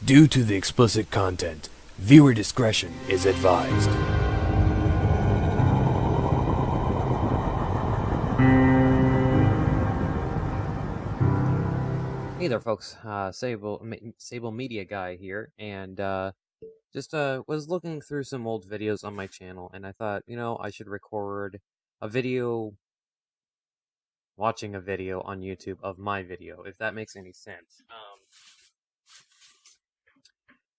Due to the explicit content, viewer discretion is advised. Hey there, folks. Sable Media Guy here, and just was looking through some old videos on my channel, and I thought, I should record a video, watching a video on YouTube of my video, if that makes any sense.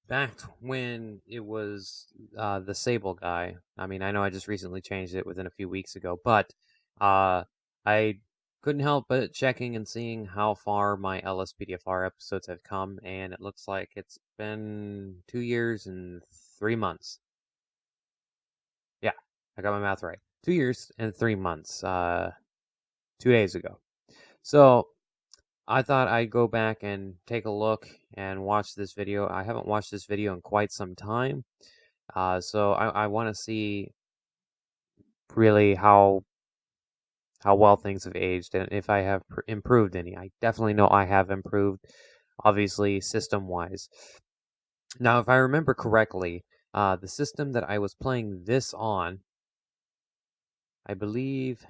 Back when it was the Sable Guy. I mean, I know I just recently changed it within a few weeks ago, but I couldn't help but checking and seeing how far my LSPDFR episodes have come, and it looks like it's been 2 years and 3 months. Yeah, I got my math right. 2 years and 3 months, 2 days ago. So, I thought I'd go back and take a look and watch this video. I haven't watched this video in quite some time, so I want to see really how well things have aged and if I have improved any. I definitely know I have improved, obviously, system-wise. Now, if I remember correctly, the system that I was playing this on, I believe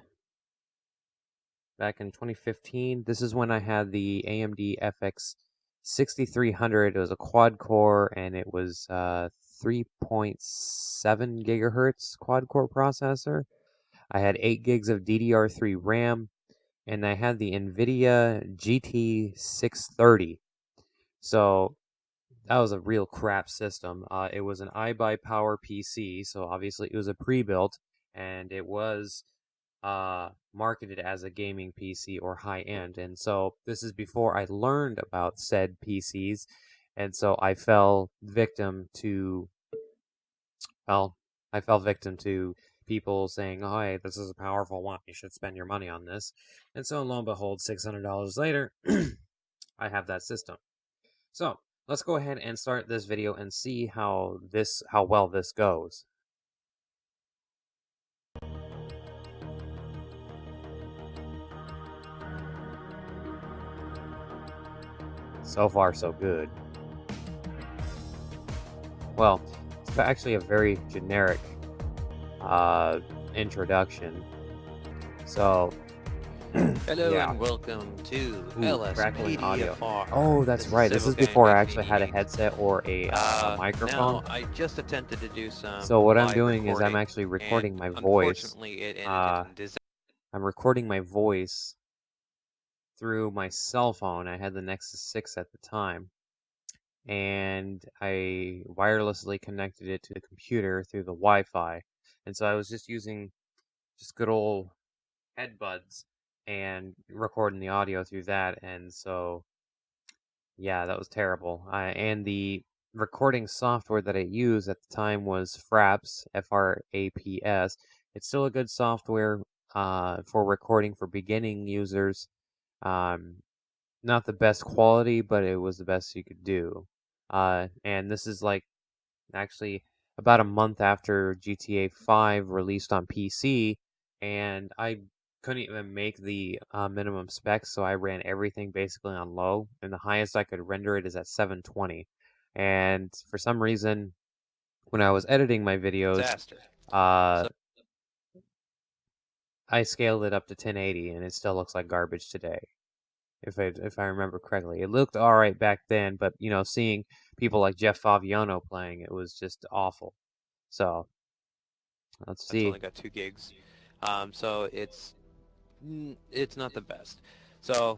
back in 2015, this is when I had the AMD FX 6300. It was a quad core and it was 3.7 gigahertz quad core processor. I had 8 gigs of DDR3 RAM, and I had the NVIDIA GT630. So that was a real crap system. It was an iBuyPower PC, so obviously it was a pre-built, and it was marketed as a gaming PC or high-end. And so this is before I learned about said PCs, and so I fell victim to, well, people saying, "Oh, hey, this is a powerful one. You should spend your money on this." And so, lo and behold, $600 later, I have that system. So let's go ahead and start this video and see how well this goes. So far, so good. Well, it's actually a very generic introduction. So, Hello yeah. and welcome to Crackling audio. LSPDFR. Oh, that's right. This is before I actually had a headset or a microphone. Now, I just attempted to do some So what I'm live doing is I'm recording, actually recording and my voice. unfortunately it ended in disaster. I'm recording my voice through my cell phone. I had the Nexus 6 at the time, and I wirelessly connected it to the computer through the Wi-Fi. And so I was just using just good old headbuds and recording the audio through that. And so, yeah, that was terrible. And the recording software that I used at the time was Fraps, Fraps. It's still a good software for recording for beginning users. Not the best quality, but it was the best you could do. And this is like actually about a month after GTA 5 released on PC, and I couldn't even make the minimum specs, so I ran everything basically on low, and the highest I could render it is at 720. And for some reason, when I was editing my videos, uh, I scaled it up to 1080, and it still looks like garbage today. If I remember correctly, it looked all right back then, but seeing people like Jeff Favignano playing, it was just awful. So let's It's see. only got 2 gigs, so it's not the best. So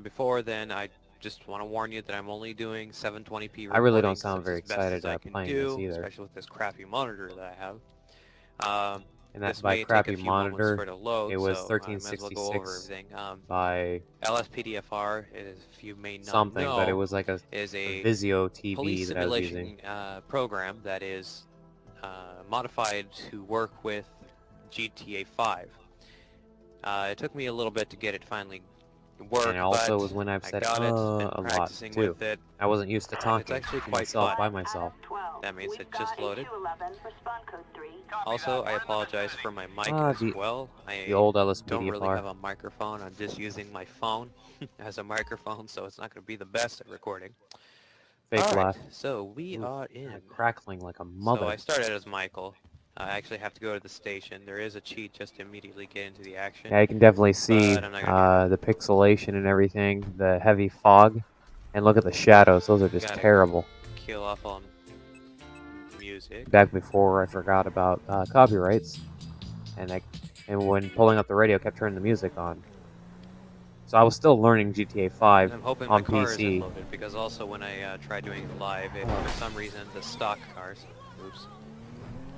before then, I just want to warn you that I'm only doing 720p recordings. I really don't sound very as best excited as I about can playing do, this either. especially with this crappy monitor that I have. And that This by may take crappy a few moments monitor, for it to load, it was so I might as well go over 1366 everything. by LSPDFR, if you may not something, know, but it was like a is a Vizio TV police that I was using. simulation program that is modified to work with GTA 5. It took me a little bit to get it finally work, And it also but was when I've I said got it. Been a lot practicing too. with it. I wasn't used to talking It's actually to quite myself fun. by myself. That means it just loaded. Also, I apologize for my mic as The well. the old Don't really LSPDFR. have a microphone. I'm just using my phone as a microphone, so it's not going to be the best at recording. Fake All right, laugh. so we Ooh, are in. kinda crackling like a So mother. I started as Michael. I actually have to go to the station. There is a cheat just to immediately get into the action. Yeah, you can definitely see But I'm not gonna the pixelation and everything, the heavy fog, and look at the shadows. Those are just Gotta terrible. kill off on music. Back before I forgot about copyrights, and when pulling up the radio, kept turning the music on. So I was still learning GTA 5 I'm hoping my on car isn't PC. loaded because also when I tried doing it live, for some reason the stock cars. Oops.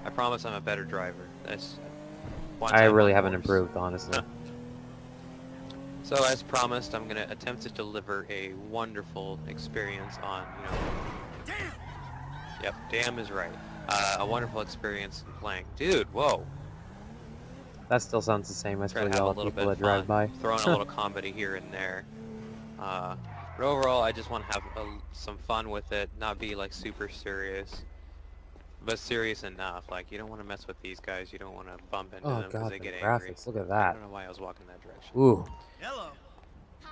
I promise I'm a better driver. That's once I I'm really on haven't course. improved, honestly. So as promised, I'm gonna attempt to deliver a wonderful experience on, Damn! Yep, damn is right. A wonderful experience in playing. Dude, whoa. That still sounds the same. I Try still to have yell a at little people bit that of drive fun, by. throwing a little comedy here and there. But overall, I just want to have some fun with it, not be like super serious, but serious enough. Like you don't want to mess with these guys. You don't want to bump into Oh them because god, they the get angry. graphics. Look at I that. don't know why I was walking that direction. Ooh. Hello.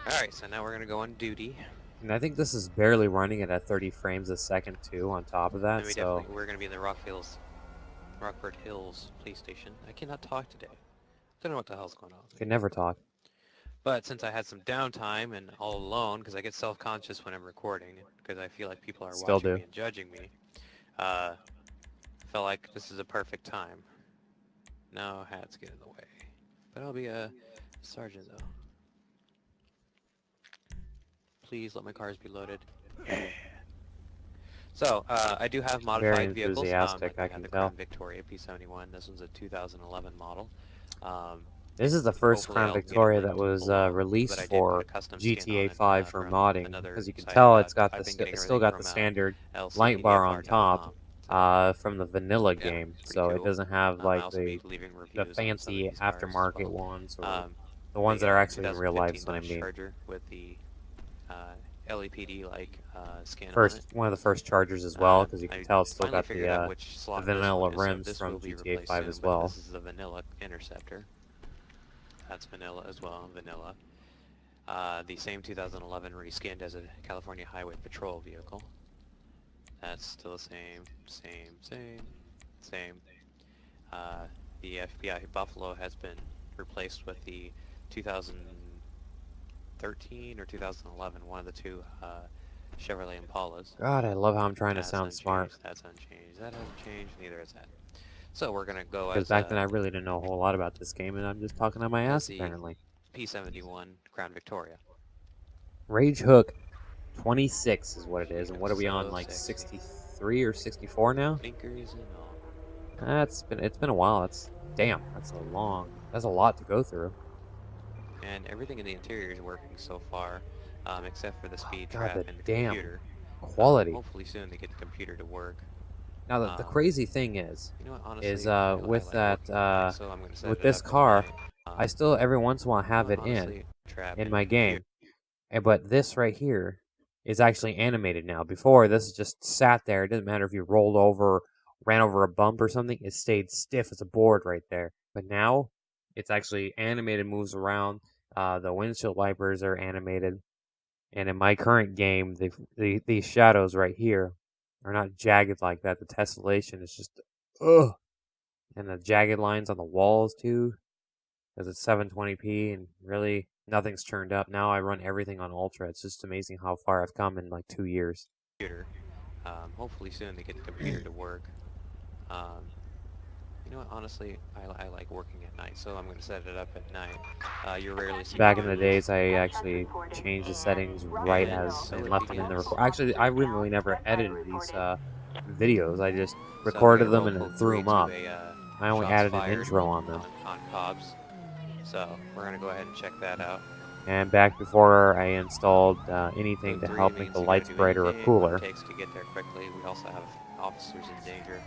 All right, so now we're gonna go on duty. And I think this is barely running it at 30 frames a second too. On top of that, And so we're gonna be in the Rockford Hills police station. I cannot talk today. Don't know what the hell's going on. you can never talk. But since I had some downtime and all alone, because I get self-conscious when I'm recording, because I feel like people are Still watching do. me and judging me, felt like this is a perfect time. No hats get in the way. But I'll be a sergeant, though. Please let my cars be loaded. Yeah. So, I do have modified Very vehicles. enthusiastic, I got can the tell. Crown Victoria P71. This one's a 2011 model. This is the first Hopefully Crown I'll get it Victoria that linked was below, released but I did put for a custom skin on GTA it, 5 for from modding. another As you can site, tell, but it's got I've the been getting still got everything the from, standard light bar on top LCPDFR.com. from the vanilla Yeah, game, it's so pretty it cool. doesn't have I'll like also be leaving the reviews on some of fancy these cars as aftermarket well. ones or the But ones that are yeah, actually in real life. Is 2015 what I Dodge mean. Charger with the LEPD-like skin on it. One of the first Chargers as well, because you can I tell it's still finally got figured out which the slot this vanilla one is, so rims this from will be GTA replaced 5 soon, as but well. this is the vanilla Interceptor. That's vanilla as well, vanilla. The same 2011 reskinned as a California Highway Patrol vehicle. That's still the same. The FBI Buffalo has been replaced with the 2013 or 2011, one of the two Chevrolet Impalas. God, I love how I'm trying to That's sound smart. unchanged, that's unchanged, that hasn't changed, neither is that. So we're gonna go Because as back then I really didn't know a whole lot about this game, and I'm just talking on my ass the apparently. P71 Crown Victoria. Rage Hook 26 is what it is, and what are we So on, like sexy. 63 or 64 now? Blinkers and all. It's been a while. That's a lot to go through. And everything in the interior is working so far, except for the speed God, trap the and the damn computer. quality. Hopefully soon they get the computer to work. Now the crazy thing is, You know what, honestly, with I like that working at night, so I'm gonna set with it this up at car, night. I still every once in a while have it Honestly, trap in and my computer. game. But this right here is actually animated now. Before, this just sat there. It didn't matter if you rolled over, ran over a bump or something. It stayed stiff as a board right there. But now, it's actually animated, moves around. The windshield wipers are animated. And in my current game, these shadows right here are not jagged like that. The tessellation is just, ugh. And the jagged lines on the walls, too. Because it's 720p and really nothing's turned up. Now I run everything on Ultra. It's just amazing how far I've come in like 2 years. Hopefully soon they get the computer to work. You know what, honestly, I like working at night, so I'm going to set it up at night. You rarely see Back in the computers. days, I actually changed the settings right as and left them in the record. Actually, I really never edited these videos. I just recorded them and then threw them up. I only added an intro on them. On Cobb's. So we're going to go ahead and check that out. And back before I installed anything to Code 3 help make means the you lights gotta do brighter or anything, cooler. what it takes to get there quickly. We also have officers in danger.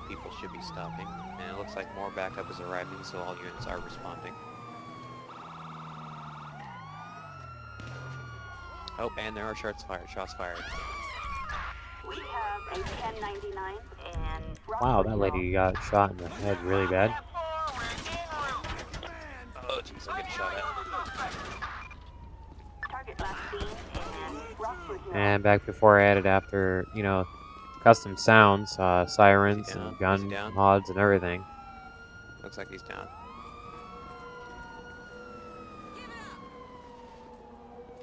People should be stopping. And it looks like more backup is arriving, so all units are responding. Oh, and there are shots fired. We have a 1099 and Wow, that lady got shot in the head really bad. Oh, jeez, I'm getting shot at. target last seen in Rockford And back before I added after, you know, custom sounds, sirens down? and Is gun he down? mods and everything. Looks like he's down.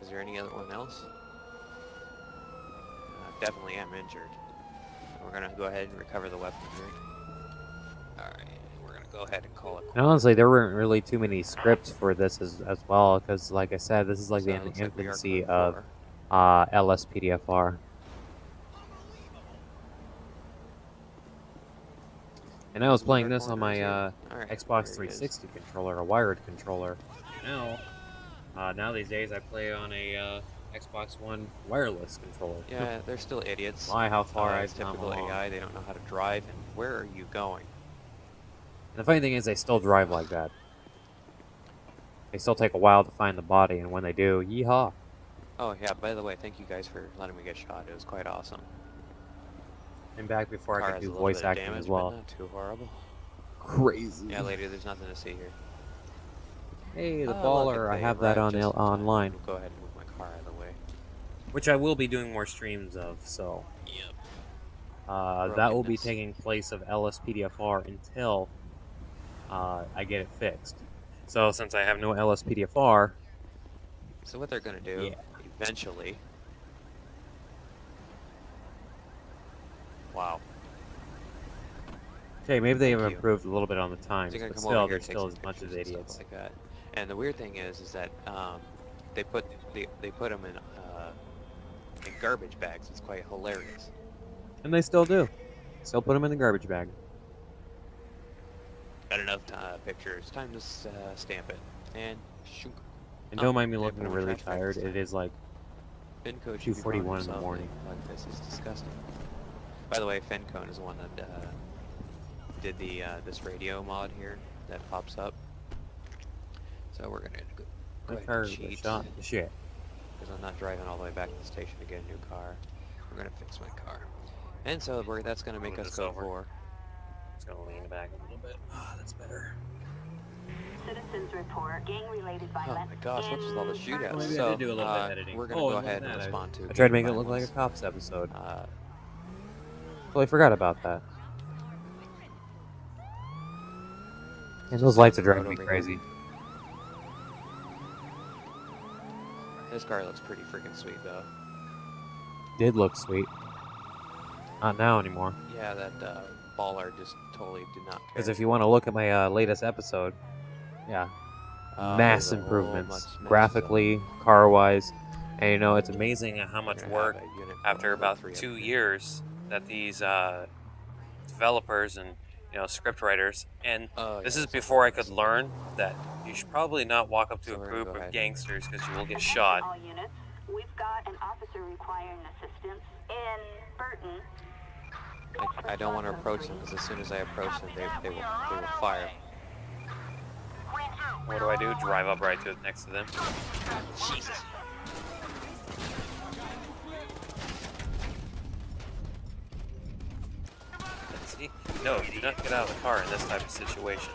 Is there any other one else? Definitely am injured. We're gonna go ahead and recover the weapon here. Alright, we're gonna go ahead and call it And honestly, there weren't really too many scripts for this as well, because like I said, this is like So the it looks like we are infancy code of 4. LSPDFR. And I was playing this on my Alright, Xbox there he is. 360 controller, a wired controller. Now these days I play on a Xbox One wireless controller. Yeah, they're still idiots. My, how far I've It's come typical along. AI, they don't know how to drive, and where are you going? And the funny thing is, they still drive like that. They still take a while to find the body, and when they do, yeehaw. Oh yeah, by the way, thank you guys for letting me get shot. It was quite awesome. And back before Car I has could a do little voice bit of acting damage, as well. but not too horrible. Crazy. Yeah, lady, there's nothing to see here. Hey, the Oh, baller, look, I they have that arrived on just in time. online. We'll go ahead and move my car out of the way. Which I will be doing more streams of, so... Yep. that will be Brokenness. taking place of LSPDFR until I get it fixed. So since I have no LSPDFR, So what they're gonna do, Yeah. eventually... Wow. okay, maybe they have Thank you. improved a little bit on the So times, you're gonna but come still, over here they're and take still some as much as pictures and stuff idiots. like that. And the weird thing is that they put them in garbage bags. It's quite hilarious. And they still do. Still put them in the garbage bag. Got enough pictures. Time to stamp it. And shoot. And don't mind me they put looking them in really trash bags tired. this It time. is like Fincode should be 2:41 proud of in the himself, morning. man. Like, this is disgusting. By the way, Fincode is the one that did the this radio mod here that pops up. So we're gonna go my ahead car and was cheat shot to shit. because I'm not driving all the way back to the station to get a new car. We're gonna fix my car, and so that's gonna make Move us this go over. for. Just gonna lean back a little bit. Ah, that's better. Citizens report gang-related Oh violence. my gosh, what's with all the in shootouts? Burton. Maybe I So did do a little bit of editing. we're gonna Oh, go and ahead and look at that, respond to. I tried to make it gang look like a violence. cops episode. Uh, Totally forgot about that. And those lights are driving me Road over crazy. This car looks pretty freaking sweet though. Did look sweet. Not now anymore. Yeah, that baller just totally did not care. Because if you want to look at my latest episode, yeah, mass there's a whole improvements, much- graphically, car-wise, and you know it's amazing how We're much gonna work have a unit after code about 3 up 2 here. years that these developers and script writers, and Oh, this yeah, is that's before I nice. could learn that you should probably not walk up to So a we're gonna group go of ahead. gangsters because you will get Attention shot. all units. We've got an officer requiring assistance in Burton. I don't want to approach them because as soon as I approach them, they will fire. What do I do? Drive up right to next to them? Jesus. See? No, do not get out of the car in this type of situation.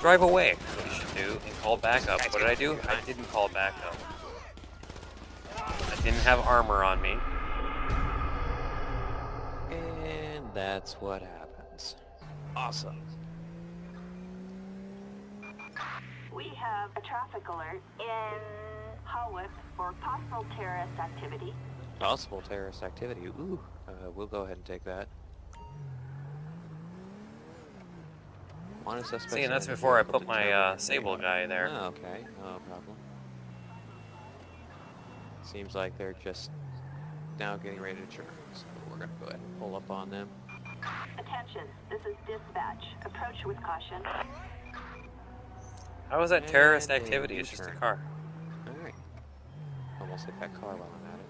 Drive away, is what you should do, and call backup. What did I do? I didn't call backup. I didn't have armor on me. And that's what happens. Awesome. We have a traffic alert in Hawick for possible terrorist activity. Possible terrorist activity. Ooh, we'll go ahead and take that. Wanted suspects See, and that's in the before I vehicle put my determined if Sable they- guy there. Oh, okay, no problem. Seems like they're just now getting ready to turn, so we're gonna go ahead and pull up on them. Attention, this is dispatch. Approach with caution. How is that terrorist And a activity? It's just a U-turn. car. Alright. Almost hit that car while I'm at it.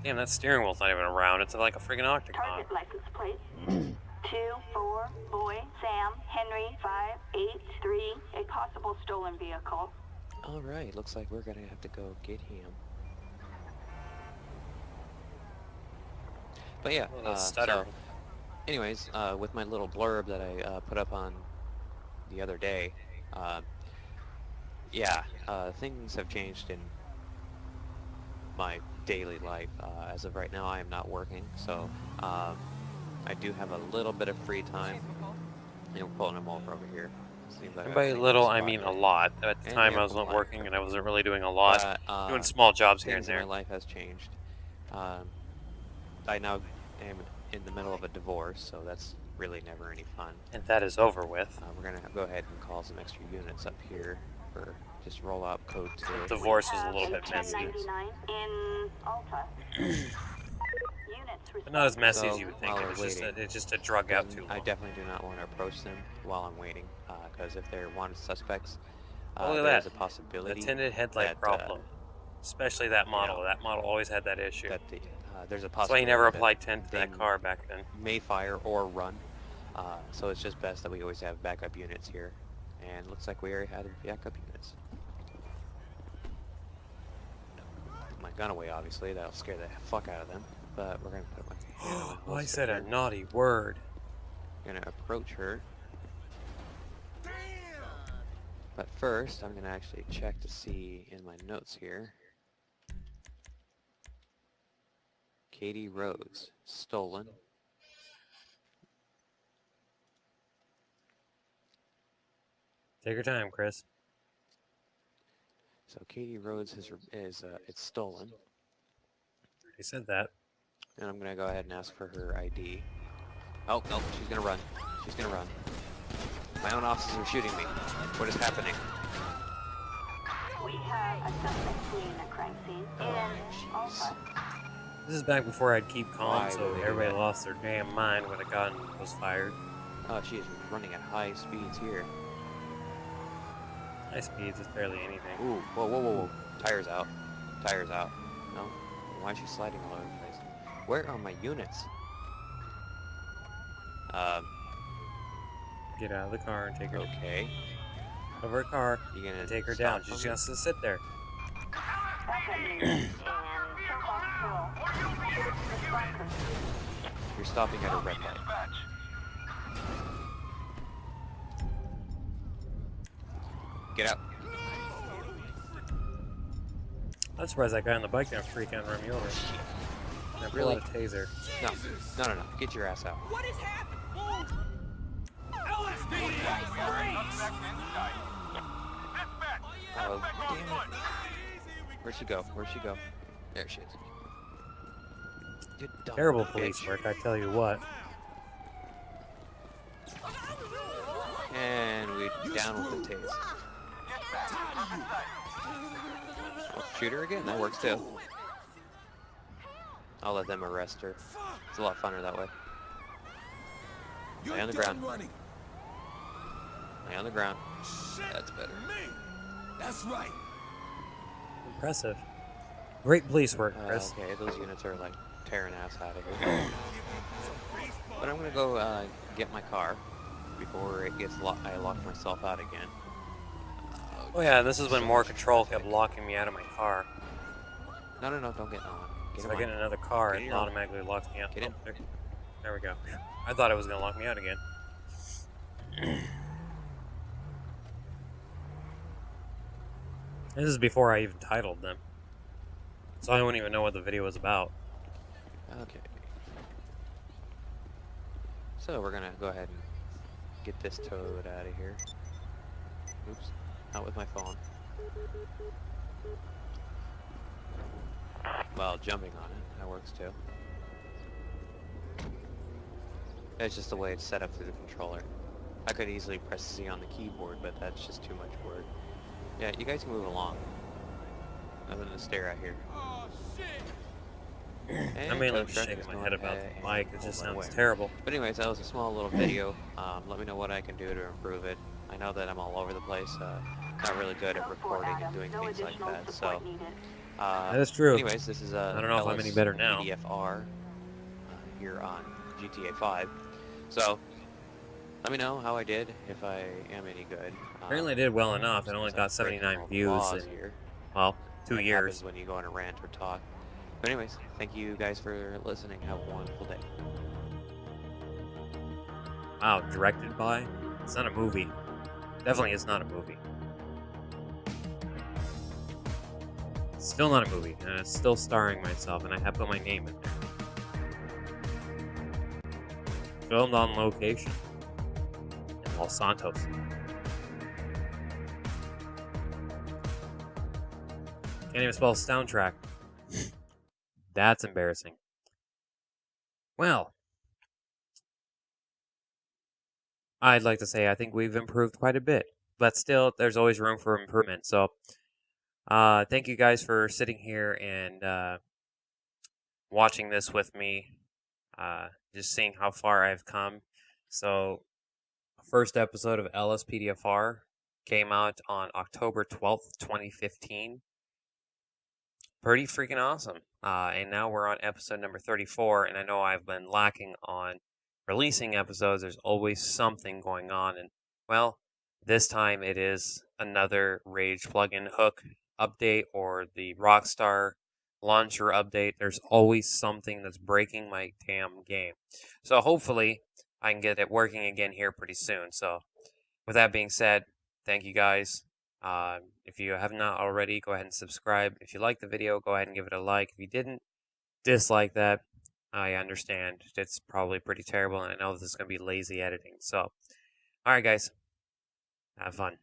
Damn, that steering wheel's not even around. It's like a friggin' octagon. Target license plate. 2-4 boy Sam Henry 583. A possible stolen vehicle. Alright, looks like we're gonna have to go get him. But yeah, Well, that's stutter. so, anyways, with my little blurb that I put up on the other day, yeah, things have changed in my daily life. As of right now, I am not working, so I do have a little bit of free time. We're pulling them over here. Seems like And I by think little, spot I mean here. a lot. At the And time, they're I wasn't compliant. working, and I wasn't really doing a lot. But, Doing small jobs here and things in there. my life has changed. I now am in the middle of a divorce, so that's really never any fun. And that is over with. We're gonna go ahead and call some extra units up here for just roll out code 2. Divorce is a little bit messy. 1099 in Alta. Units But not as messy So, as you would think. while It's we're just, waiting, it's just a drug out too I long. definitely do not want to approach them while I'm waiting, because if they're wanted suspects, Look at there's that. a possibility The tinted headlight that, problem. Especially that model. know, That model always had that issue. that there's a That's why possibility you never that applied tint to they that car back then. may fire or run. So it's just best that we always have backup units here. And looks like we already had backup units. Put my gun away, obviously. That'll scare the fuck out of them. But we're gonna put my hand on my Oh, I holster said a here. naughty word. Gonna approach her. But first, I'm gonna actually check to see in my notes here. Katie Rhodes, stolen. Take your time, Chris. So Katie Rhodes is it's stolen, He said that. and I'm gonna go ahead and ask for her ID. Oh no, she's gonna run. She's gonna run. My own officers are shooting me. What is happening? We have a suspect fleeing the crime scene in Alta. This is back before I'd keep calm, Why so would they do everybody that? lost their damn mind when a gun was fired. Oh, she is running at high speeds here. High speeds is barely anything. Ooh, whoa, whoa, whoa, whoa. Tires out. Tires out. No? Why is she sliding all over the place? Where are my units? Get out of the car and take her Okay. over her car You gonna and take her stop down. for She's me? just gonna sit there. Backup units in Turbox Hill. Responses. You're stopping at a red light. Get out. I'm surprised that guy on the bike didn't freak out and run me over. I pull Really? out a taser. No. No, no, no. Get your ass out. What is happening? LSPD! Oh, damn it. Where'd she go? Where'd she go? There she is. You dumb Terrible bitch. police work, I tell you what. And we down with the tase. Oh, shoot her again. That works too. I'll let them arrest her. It's a lot funner that way. Lay on the ground. Lay on the ground. That's better. That's right. Impressive. Great police work, Chris. Okay, those units are like tearing ass out of here. But I'm gonna go get my car before it gets locked. I lock myself out again. Oh yeah, this is when more control kept locking me out of my car. No, no, no, don't get in one. Get So in if I get in one. another car, Get in it your own. automatically locks me out. Get in. Oh, there we go. I thought it was gonna lock me out again. This is before I even titled them. So I wouldn't even know what the video was about. Okay. So we're gonna go ahead and get this toad out of here. Oops, not with my phone. Well, jumping on it, that works too. It's just the way it's set up through the controller. I could easily press Z on the keyboard, but that's just too much work. Yeah, you guys can move along. Nothing to stare at here. Oh, shit. I'm mainly just shaking my head about the mic. It just sounds terrible. But anyways, that was a small little video. Let me know what I can do to improve it. I know that I'm all over the place. Not really good at recording and doing things like that. So, That is true. anyways, this is I don't know if I'm any better now. EDFR here on GTA 5. So, let me know how I did, if I am any good. Apparently I did well enough. It only since got I'm 79 breaking views all the laws in, here. well, 2 That years. happens when you go on a rant or talk. But anyways, thank you guys for listening. Have a wonderful day. Wow, directed by? It's not a movie. Definitely is not a movie. Still not a movie, and it's still starring myself, and I have put my name in there. Filmed on location in Los Santos. Can't even spell soundtrack. That's embarrassing. Well, I'd like to say I think we've improved quite a bit, but still, there's always room for improvement. So, thank you guys for sitting here and watching this with me. Just seeing how far I've come. So, first episode of LSPDFR came out on October 12th, 2015. Pretty freaking awesome. And now we're on episode number 34, and I know I've been lacking on releasing episodes. There's always something going on, and well, this time it is another Rage plugin hook update or the Rockstar launcher update. There's always something that's breaking my damn game. So hopefully I can get it working again here pretty soon. So with that being said, thank you guys. If you have not already, go ahead and subscribe. If you liked the video, go ahead and give it a like. If you didn't, dislike that. I understand. It's probably pretty terrible, and I know this is going to be lazy editing. So, alright guys, have fun.